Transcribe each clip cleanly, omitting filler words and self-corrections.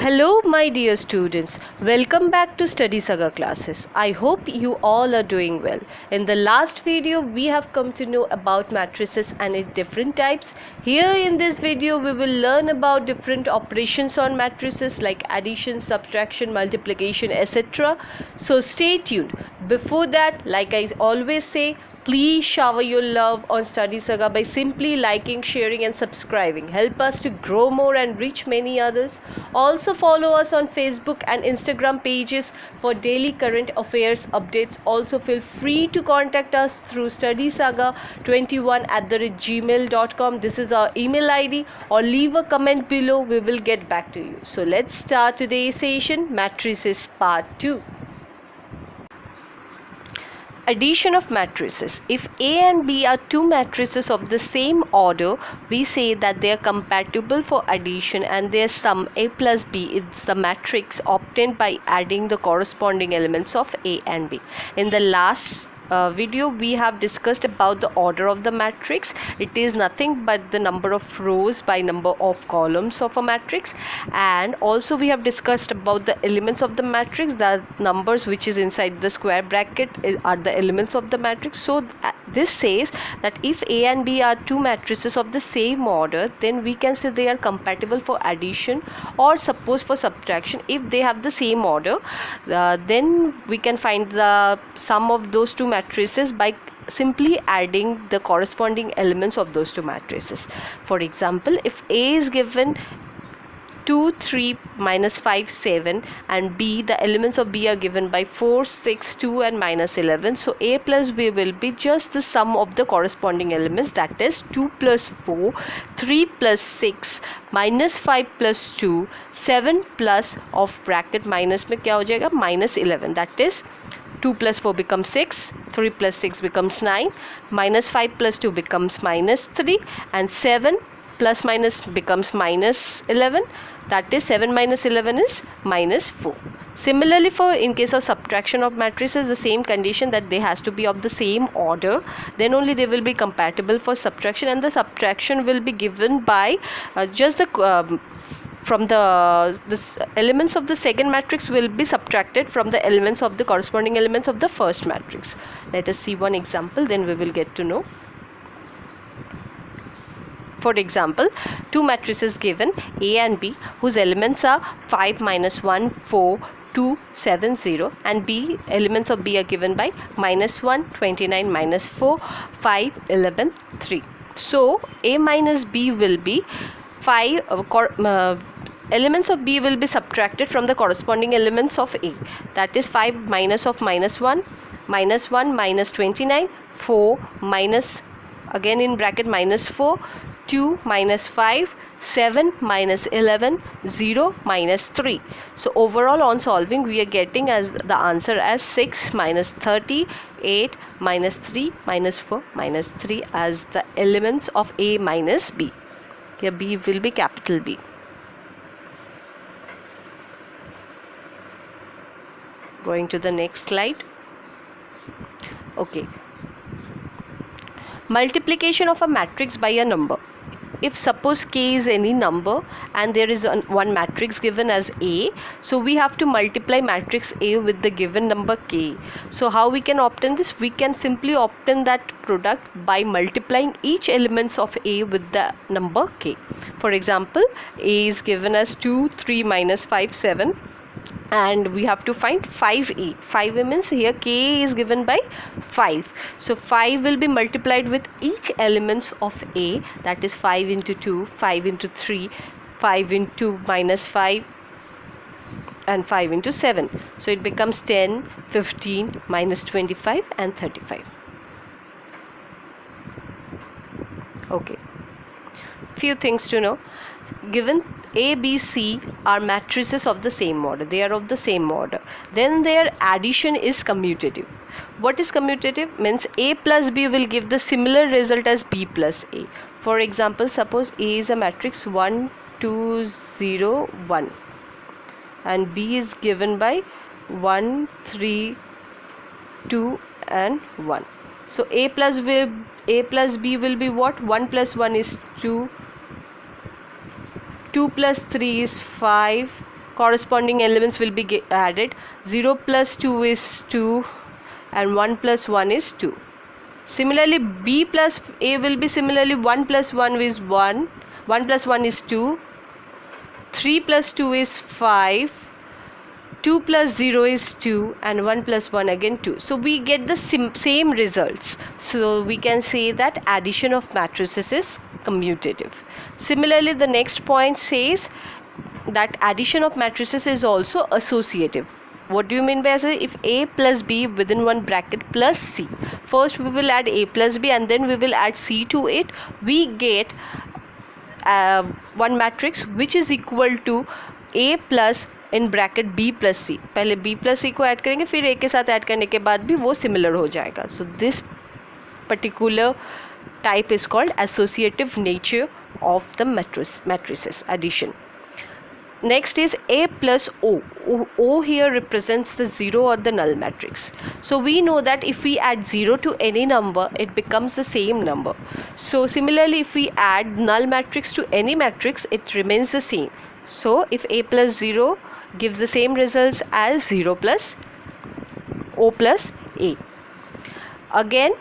Hello, my dear students. Welcome back to Study Saga classes. I hope you all are doing well. In the last video, we have come to know about matrices and its different types. Here in this video, we will learn about different operations on matrices like addition, subtraction, multiplication, etc. So stay tuned. Before that, like I always say, please shower your love on Study Saga by simply liking, sharing and subscribing. Help us to grow more and reach many others. Also follow us on Facebook and Instagram pages for daily current affairs updates. Also feel free to contact us through studysaga21@gmail.com. This is our email ID, or leave a comment below. We will get back to you. So let's start today's session, matrices part 2. Addition of matrices. If A and B are two matrices of the same order, we say that they are compatible for addition and their sum A plus B is the matrix obtained by adding the corresponding elements of A and B. In the last video we have discussed about the order of the matrix. It is nothing but the number of rows by number of columns of a matrix, and also we have discussed about the elements of the matrix. The numbers which is inside the square bracket are the elements of the matrix. So this says that if A and B are two matrices of the same order, then we can say they are compatible for addition, or suppose for subtraction. If they have the same order, then we can find the sum of those two matrices by simply adding the corresponding elements of those two matrices. For example, if A is given 2, 3, minus 5, 7, and B, the elements of B are given by 4, 6, 2 and minus 11. So A plus B will be just the sum of the corresponding elements, that is 2 plus 4, 3 plus 6, minus 5 plus 2, 7 plus of bracket minus में क्या हो जाएगा minus 11, that is 2 plus 4 becomes 6, 3 plus 6 becomes 9, minus 5 plus 2 becomes minus 3, and 7 plus minus becomes minus 11, that is 7 minus 11 is minus 4. Similarly, for in case of subtraction of matrices, the same condition, that they has to be of the same order, then only they will be compatible for subtraction, and the subtraction will be given by just the from the elements of the second matrix will be subtracted from the elements of the corresponding elements of the first matrix. Let us see one example, then we will get to know. For example, two matrices given A and B whose elements are 5, minus 1, 4, 2, 7, 0, and B, elements of B are given by minus 1, 29, minus 4, 5, 11, 3. So A minus B will be 5 elements of B will be subtracted from the corresponding elements of A, that is 5 minus of minus 1, minus 1, minus 29, 4, minus again in bracket minus 4, 2 minus 5, 7 minus 11, 0 minus 3. So overall on solving we are getting as the answer as 6 minus 30, 8 minus 3 minus 4 minus 3 as the elements of A minus B. Here B will be capital B. Going to the next slide. Okay. Multiplication of a matrix by a number. If suppose K is any number and there is one matrix given as A, so we have to multiply matrix A with the given number K. So how we can obtain this? We can simply obtain that product by multiplying each elements of A with the number K. For example, A is given as 2, 3, minus 5, 7. And we have to find 5A. 5A means here K is given by 5. So 5 will be multiplied with each elements of A, that is 5 into 2, 5 into 3, 5 into minus 5 and 5 into 7. So it becomes 10, 15, minus 25 and 35. Okay. Few things to know. Given A, B, C are matrices of the same order, they are of the same order, then their addition is commutative. What is commutative? Means A plus B will give the similar result as B plus A. For example, suppose A is a matrix 1, 2, 0, 1 and B is given by 1, 3, 2 and 1. So A plus B will be what? 1 plus 1 is 2, 2 plus 3 is 5, corresponding elements will be added. 0 plus 2 is 2 and 1 plus 1 is 2. Similarly, B plus A will be similarly 1 plus 1 is 1, 1 plus 1 is 2, 3 plus 2 is 5, 2 plus 0 is 2 and 1 plus 1 again 2. So we get the same results. So we can say that addition of matrices is commutative. Similarly, the next point says that addition of matrices is also associative. What do you mean by associative? If A plus B within one bracket plus C, first we will add A plus B and then we will add C to it, we get one matrix which is equal to A plus in bracket B plus C. पहले B plus सी को add करेंगे, फिर ए के साथ add करने के बाद भी वो सिमिलर हो जाएगा. So this particular type is called associative nature of the matrices addition. Next is A plus O. O here represents the zero or the null matrix. So we know that if we add 0 to any number, it becomes the same number. So similarly, if we add null matrix to any matrix, it remains the same. So if A plus 0 gives the same results as 0 plus O plus A. Again,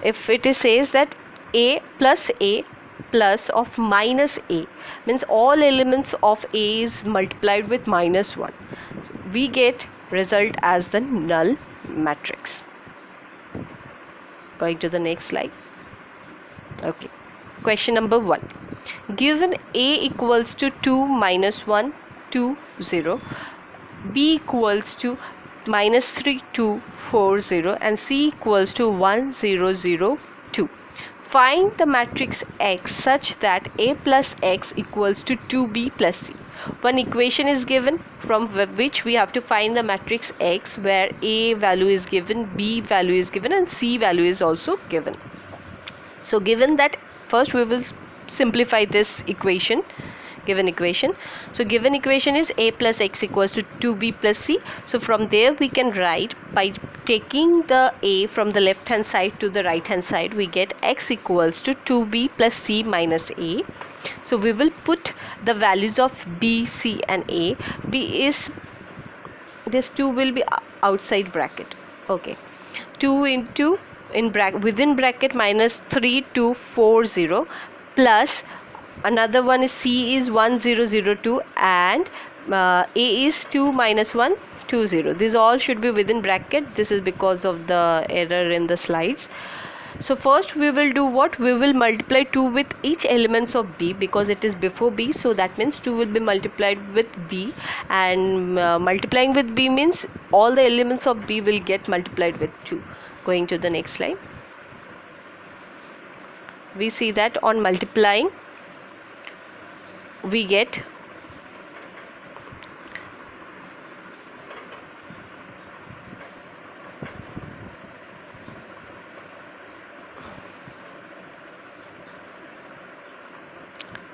if it says that A plus of minus A, means all elements of A is multiplied with minus 1. So we get result as the null matrix. Going to the next slide. Okay. Question number 1. Given A equals to 2 minus 1 2 0, B equals to minus 3 2 4 0 and C equals to 1 0 0 2. Find the matrix X such that A plus X equals to 2B plus C. One equation is given from which we have to find the matrix X, where A value is given, B value is given and C value is also given. So given that, first we will simplify this equation, given equation. So given equation is A plus X equals to 2B plus C. So from there we can write, by taking the A from the left hand side to the right hand side, we get X equals to 2B plus C minus A. So we will put the values of B, C and A. B is, this 2 will be outside bracket. Okay, 2 into within bracket minus 3 2 4 0 plus another one is C is 1 0 0 2 and A is 2 minus 1 2 0. These all should be within bracket. This is because of the error in the slides. So first we will do what? We will multiply 2 with each elements of B because it is before B. So that means 2 will be multiplied with B, and multiplying with B means all the elements of B will get multiplied with 2. Going to the next slide. We see that on multiplying we get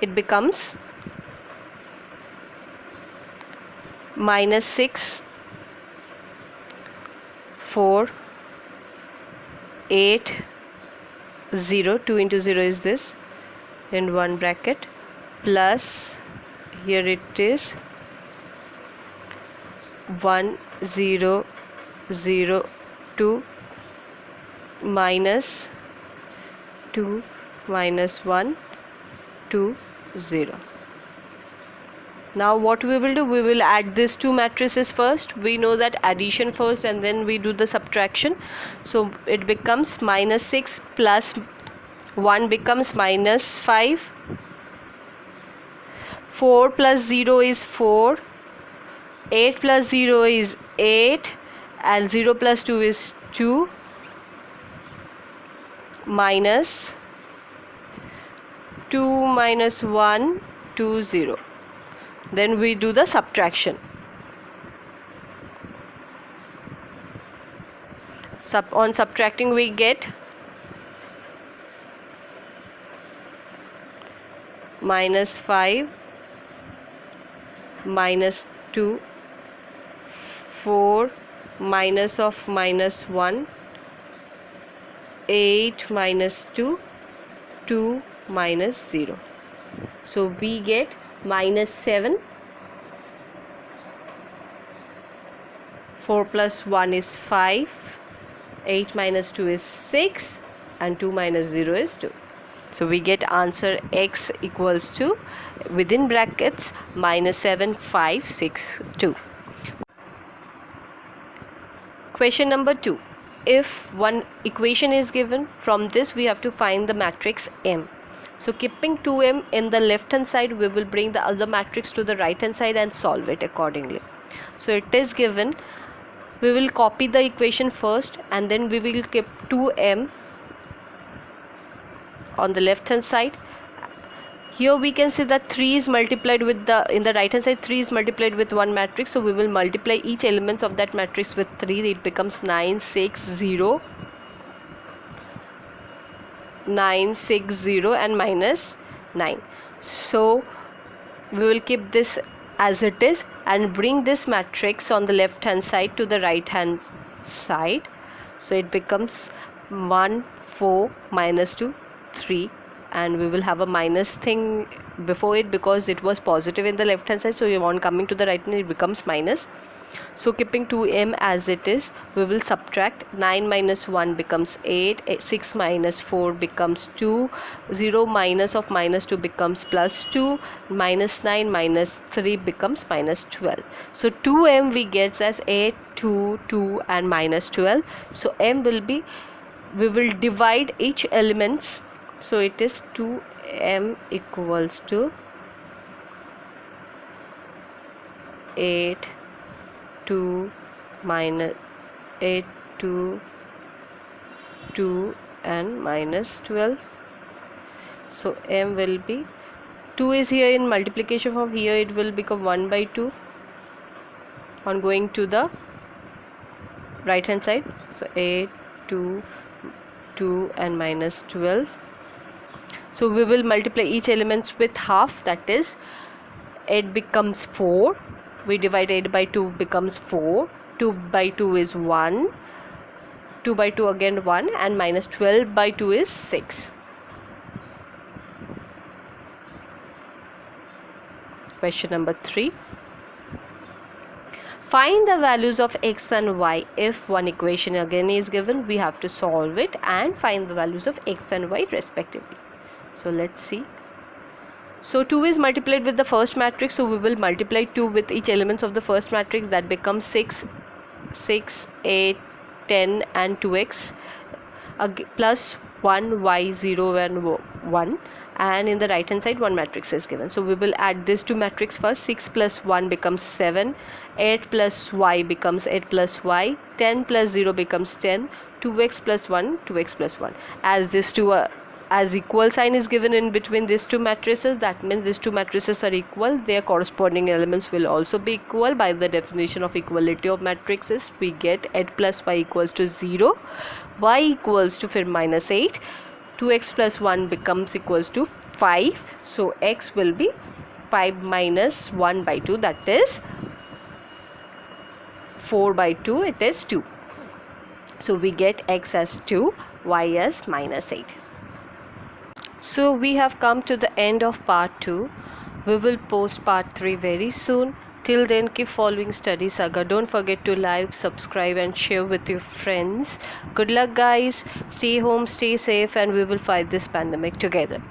it becomes minus 6 4 8 0, 2 into 0 is this in one bracket, plus here it is 1 0 0 2 minus 2 minus 1 2 0. Now what we will do, we will add these two matrices first. We know that addition first and then we do the subtraction. So it becomes minus 6 plus 1 becomes minus 5, 4 plus 0 is 4, 8 plus 0 is 8 and 0 plus 2 is 2 minus 2 minus 1 2 0. Then we do the subtraction. On subtracting we get minus 5 minus 2 4 minus of minus 1 8 minus 2 2 minus 0. So we get minus 7 4 plus 1 is 5, 8 minus 2 is 6, and 2 minus 0 is 2. So we get answer x equals to, within brackets, -7,5,6,2. Question number 2. If one equation is given, from this we have to find the matrix M. So keeping 2m in the left hand side, we will bring the other matrix to the right hand side and solve it accordingly. So it is given, we will copy the equation first and then we will keep 2m on the left hand side. Here we can see that 3 is multiplied with in the right hand side, 3 is multiplied with one matrix, so we will multiply each elements of that matrix with 3. It becomes 9, 6, 0, 9, 6, 0 and minus 9. So we will keep this as it is and bring this matrix on the left hand side to the right hand side. So it becomes 1, 4, minus 2, 3, and we will have a minus thing before it because it was positive in the left hand side, so on coming to the right hand it becomes minus. So keeping 2m as it is, we will subtract. 9 minus 1 becomes 8, 6 minus 4 becomes 2, 0 minus of minus 2 becomes plus 2, minus 9 minus 3 becomes minus 12. So 2m we get as 8, 2, 2 and minus 12. So m will be, we will divide each elements. So it is 2m equals to 8, 2 minus 8, 2, 2 and minus 12. So m will be, 2 is here in multiplication form, here it will become 1 by 2 on going to the right hand side. So 8, 2, 2 and minus 12. So we will multiply each elements with half, that is 8 becomes 4. We divide 8 by 2 becomes 4. 2 by 2 is 1. 2 by 2 again 1, and minus 12 by 2 is 6. Question number 3. Find the values of x and y. If one equation again is given, we have to solve it and find the values of x and y respectively. So let's see. So 2 is multiplied with the first matrix, so we will multiply 2 with each elements of the first matrix. That becomes 6, 6, 8, 10 and 2x, plus 1, y, 0 and 1, and in the right hand side one matrix is given. So we will add this two matrix first. 6 plus 1 becomes 7, 8 plus y becomes 8 plus y, 10 plus 0 becomes 10, 2x plus 1, 2x plus 1. As this two as equal sign is given in between these two matrices, that means these two matrices are equal, their corresponding elements will also be equal. By the definition of equality of matrices, we get 8 plus y equals to 0, y equals to minus 8, 2x plus 1 becomes equals to 5. So x will be 5 minus 1 by 2, that is 4 by 2, it is 2. So we get x as 2, y as minus 8. So we have come to the end of part 2. We will post part 3 very soon. Till then, keep following Study Saga. Don't forget to like, subscribe and share with your friends. Good luck guys. Stay home, stay safe, and we will fight this pandemic together.